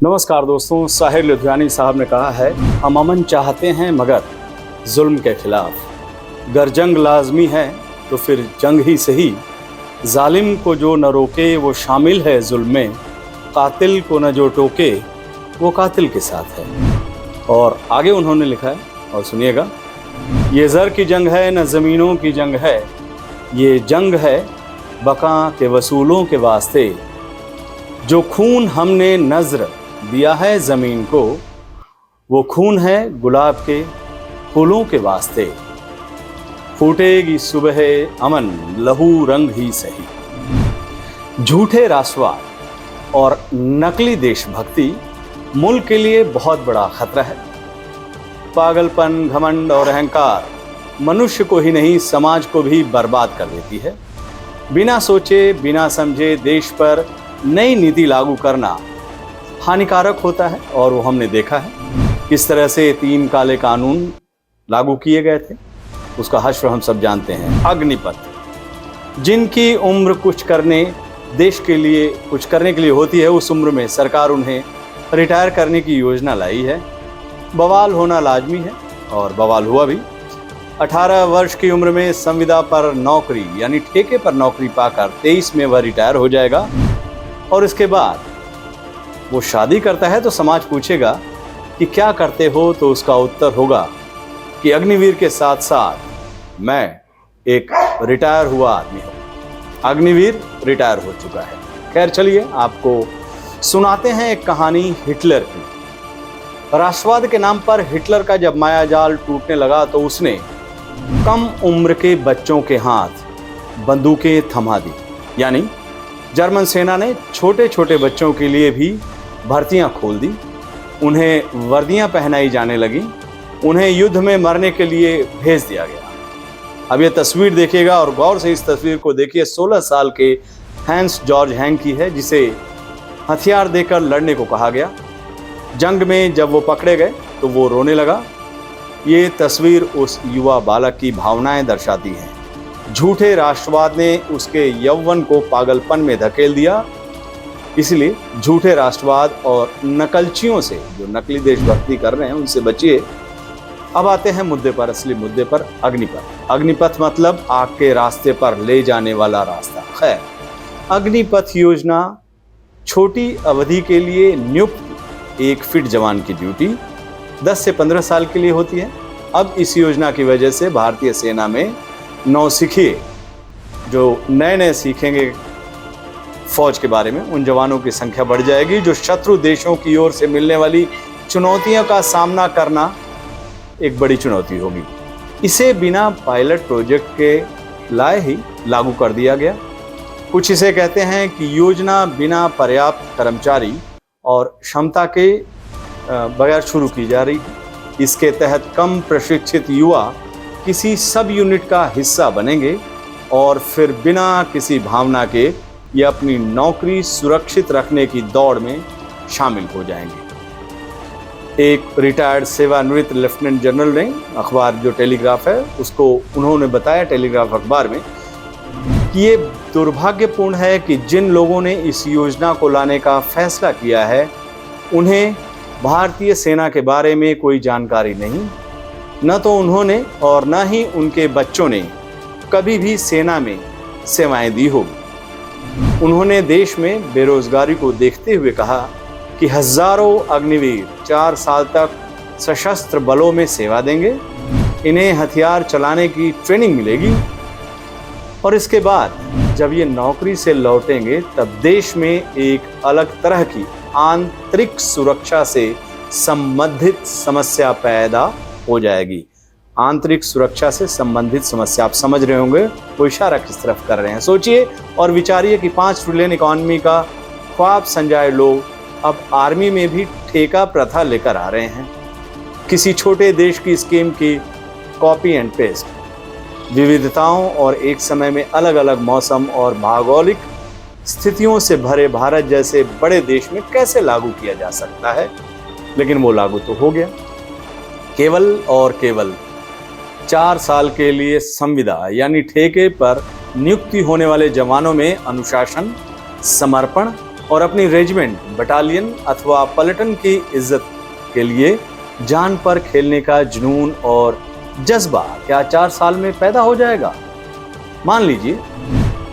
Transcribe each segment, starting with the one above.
नमस्कार दोस्तों, साहिर लुधियानी साहब ने कहा है, हम अमन चाहते हैं मगर जुल्म के खिलाफ। गर जंग लाजमी है तो फिर जंग ही सही। जालिम को जो न रोके वो शामिल है जुल्म में, कातिल को न जो टोके वो कातिल के साथ है। और आगे उन्होंने लिखा है, और सुनिएगा, ये ज़र की जंग है न ज़मीनों की जंग है, ये जंग है बका के वसूलों के वास्ते। जो खून हमने नज़र दिया है ज़मीन को, वो खून है गुलाब के फूलों के वास्ते। फूटेगी सुबह अमन लहू रंग ही सही। झूठे राष्ट्रवाद और नकली देशभक्ति मुल्क के लिए बहुत बड़ा खतरा है। पागलपन, घमंड और अहंकार मनुष्य को ही नहीं समाज को भी बर्बाद कर देती है। बिना सोचे बिना समझे देश पर नई नीति लागू करना हानिकारक होता है, और वो हमने देखा है किस तरह से 3 काले कानून लागू किए गए थे। उसका हश्र हम सब जानते हैं। अग्निपथ, जिनकी उम्र देश के लिए कुछ करने के लिए होती है, उस उम्र में सरकार उन्हें रिटायर करने की योजना लाई है। बवाल होना लाजमी है, और बवाल हुआ भी। 18 वर्ष की उम्र में संविदा पर नौकरी यानी ठेके पर नौकरी पाकर 23 में वह रिटायर हो जाएगा। और इसके बाद वो शादी करता है तो समाज पूछेगा कि क्या करते हो, तो उसका उत्तर होगा कि अग्निवीर के साथ साथ मैं एक रिटायर हुआ आदमी हूँ। अग्निवीर रिटायर हो चुका है। खैर चलिए, आपको सुनाते हैं एक कहानी हिटलर की। राष्ट्रवाद के नाम पर हिटलर का जब मायाजाल टूटने लगा तो उसने कम उम्र के बच्चों के हाथ बंदूकें थमा दी। यानी जर्मन सेना ने छोटे छोटे बच्चों के लिए भी भर्तियां खोल दी। उन्हें वर्दियां पहनाई जाने लगी। उन्हें युद्ध में मरने के लिए भेज दिया गया। अब ये तस्वीर देखिएगा और गौर से इस तस्वीर को देखिए। 16 साल के हैंस जॉर्ज हैंक की है, जिसे हथियार देकर लड़ने को कहा गया। जंग में जब वो पकड़े गए तो वो रोने लगा। ये तस्वीर उस युवा बालक की भावनाएं दर्शाती है। झूठे राष्ट्रवाद ने उसके यौवन को पागलपन में धकेल दिया। इसलिए झूठे राष्ट्रवाद और नकलचियों से, जो नकली देशभक्ति कर रहे हैं, उनसे बचिए। अब आते हैं मुद्दे पर, असली मुद्दे पर। अग्निपथ। अग्निपथ मतलब आग के रास्ते पर ले जाने वाला रास्ता। खैर, अग्निपथ योजना छोटी अवधि के लिए नियुक्त एक फिट जवान की ड्यूटी 10 से 15 साल के लिए होती है। अब इस योजना की वजह से भारतीय सेना में नौसिखिए, जो नए सीखेंगे फौज के बारे में, उन जवानों की संख्या बढ़ जाएगी। जो शत्रु देशों की ओर से मिलने वाली चुनौतियों का सामना करना एक बड़ी चुनौती होगी। इसे बिना पायलट प्रोजेक्ट के लाए ही लागू कर दिया गया। कुछ इसे कहते हैं कि योजना बिना पर्याप्त कर्मचारी और क्षमता के बगैर शुरू की जा रही है। इसके तहत कम प्रशिक्षित युवा किसी सब यूनिट का हिस्सा बनेंगे और फिर बिना किसी भावना के ये अपनी नौकरी सुरक्षित रखने की दौड़ में शामिल हो जाएंगे। एक रिटायर्ड सेवानिवृत्त लेफ्टिनेंट जनरल ने, अखबार जो टेलीग्राफ है उसको उन्होंने बताया, टेलीग्राफ अखबार में, कि ये दुर्भाग्यपूर्ण है कि जिन लोगों ने इस योजना को लाने का फैसला किया है उन्हें भारतीय सेना के बारे में कोई जानकारी नहीं। न तो उन्होंने और न ही उनके बच्चों ने कभी भी सेना में सेवाएं दी होगी। उन्होंने देश में बेरोजगारी को देखते हुए कहा कि हजारों अग्निवीर 4 साल तक सशस्त्र बलों में सेवा देंगे। इन्हें हथियार चलाने की ट्रेनिंग मिलेगी, और इसके बाद जब ये नौकरी से लौटेंगे तब देश में एक अलग तरह की आंतरिक सुरक्षा से संबंधित समस्या पैदा हो जाएगी। आंतरिक सुरक्षा से संबंधित समस्या, आप समझ रहे होंगे वो इशारा किस तरफ कर रहे हैं। सोचिए और विचारिए कि 5 ट्रिलियन इकॉनमी का ख्वाब संजाए लोग अब आर्मी में भी ठेका प्रथा लेकर आ रहे हैं। किसी छोटे देश की स्कीम की कॉपी एंड पेस्ट। विविधताओं और एक समय में अलग अलग मौसम और भौगोलिक स्थितियों से भरे भारत जैसे बड़े देश में कैसे लागू किया जा सकता है? लेकिन वो लागू तो हो गया। केवल और केवल 4 साल के लिए संविदा यानी ठेके पर नियुक्ति होने वाले जवानों में अनुशासन, समर्पण और अपनी रेजिमेंट, बटालियन अथवा पलटन की इज्जत के लिए जान पर खेलने का जुनून और जज्बा क्या 4 साल में पैदा हो जाएगा? मान लीजिए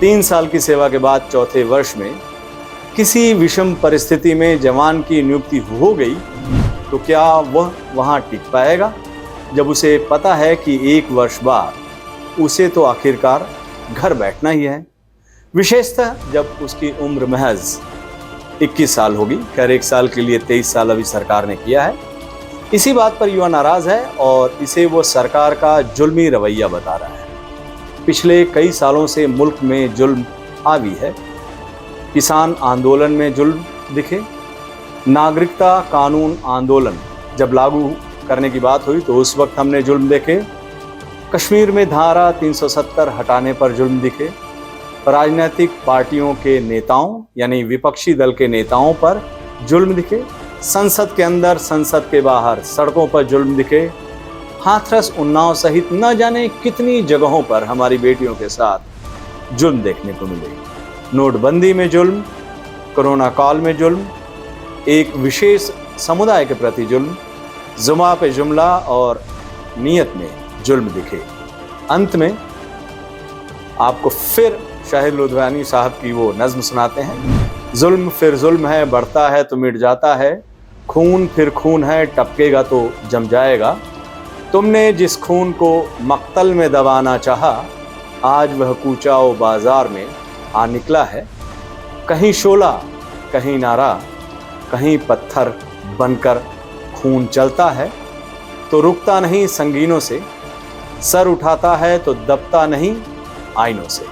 3 साल की सेवा के बाद चौथे वर्ष में किसी विषम परिस्थिति में जवान की नियुक्ति हो गई, तो क्या वह वहां टिक पाएगा जब उसे पता है कि 1 वर्ष बाद उसे तो आखिरकार घर बैठना ही है, विशेषतः जब उसकी उम्र महज 21 साल होगी। खैर 1 साल के लिए 23 साल अभी सरकार ने किया है। इसी बात पर युवा नाराज है और इसे वो सरकार का जुल्मी रवैया बता रहा है। पिछले कई सालों से मुल्क में जुल्म हावी है। किसान आंदोलन में जुल्म दिखे, नागरिकता कानून आंदोलन जब लागू करने की बात हुई तो उस वक्त हमने जुल्म देखे, कश्मीर में धारा 370 हटाने पर जुल्म दिखे, राजनीतिक पार्टियों के नेताओं यानी विपक्षी दल के नेताओं पर जुल्म दिखे, संसद के अंदर संसद के बाहर सड़कों पर जुल्म दिखे, हाथरस, उन्नाव सहित न जाने कितनी जगहों पर हमारी बेटियों के साथ जुल्म देखने को मिले। नोटबंदी में जुल्म, कोरोना काल में जुल्म, एक विशेष समुदाय के प्रति जुल्म, जुमा पे जुमला और नियत में जुल्म दिखे। अंत में आपको फिर शाहिद लुधियानी साहब की वो नज्म सुनाते हैं। जुल्म फिर जुल्म है, बढ़ता है तो मिट जाता है, खून फिर खून है, टपकेगा तो जम जाएगा। तुमने जिस खून को मक्तल में दबाना चाहा, आज वह कूचाओ बाजार में आ निकला है। कहीं शोला, कहीं नारा, कहीं पत्थर बनकर खून चलता है, तो रुकता नहीं संगीनों से, सर उठाता है तो दबता नहीं आईनों से।